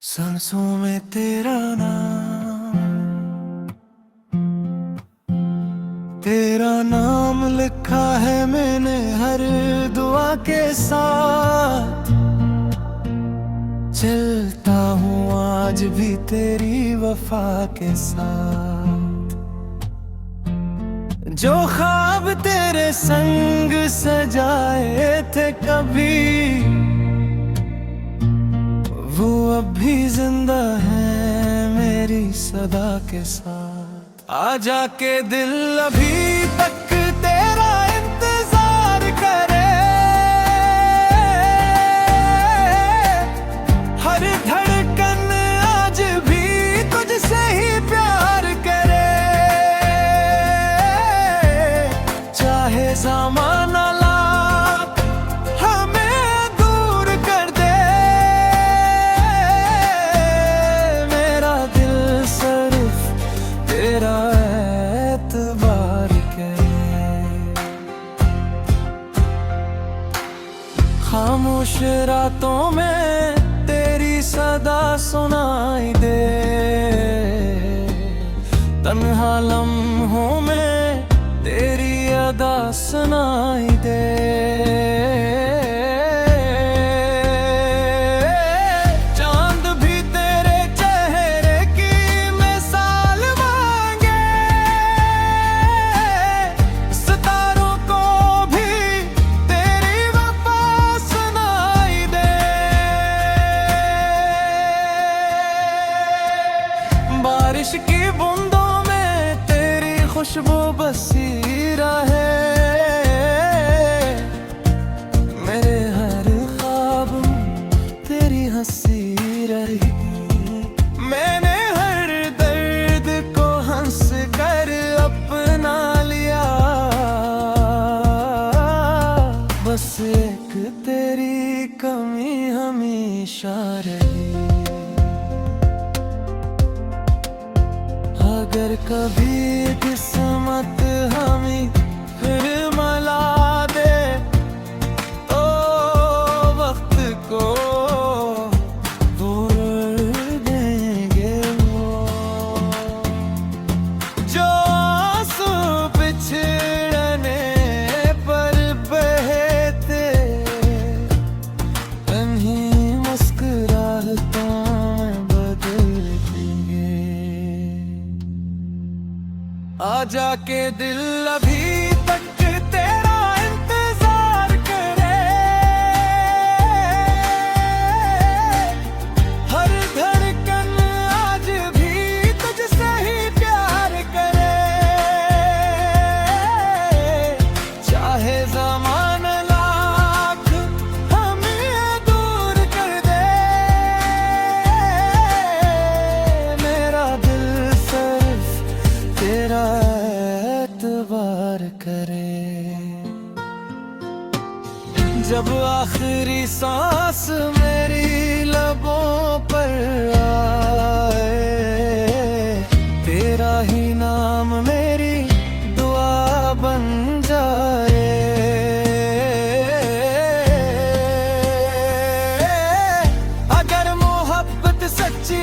सांसों में तेरा नाम लिखा है मैंने हर दुआ के साथ। चलता हूँ आज भी तेरी वफा के साथ। जो ख्वाब तेरे संग सजाए थे कभी, वो अब भी जिंदा है मेरी सदा के साथ। आजा के दिल अभी तक तेरा इंतजार करे, हर धड़कन आज भी तुझसे ही प्यार करे। चाहे ज़माना खामोश रातों में तेरी सदा सुनाई दे, तन्हा लम्हों में तेरी अदा सुनाई दे। चांद भी तेरे चेहरे की मिसाल मांगे, सितारों को भी तेरी वफा सुनाई दे। बारिश की बूंदों में तेरी खुशबू बसी रहे, मेरे हर ख्वाब तेरी हंसी रही। मैंने हर दर्द को हंस कर अपना लिया, बस एक तेरी कमी हमेशा रही। अगर कभी किस्मत हमें फिर मिला दे, तो वक्त को भूल देंगे वो जो आंसू बिछड़ने पर बहते, कहीं मुस्कुराहटों में बदल देंगे। आजा के दिल अभी तक तेरा इंतजार करे, हर धड़कन आज भी तुझसे ही प्यार करे। चाहे ज़माना लाख हमें दूर कर दे, मेरा दिल सिर्फ तेरा एतबार करे। जब आखिरी सांस मेरी लबों पर आए, तेरा ही नाम मेरी दुआ बन जाए। अगर मोहब्बत सच्ची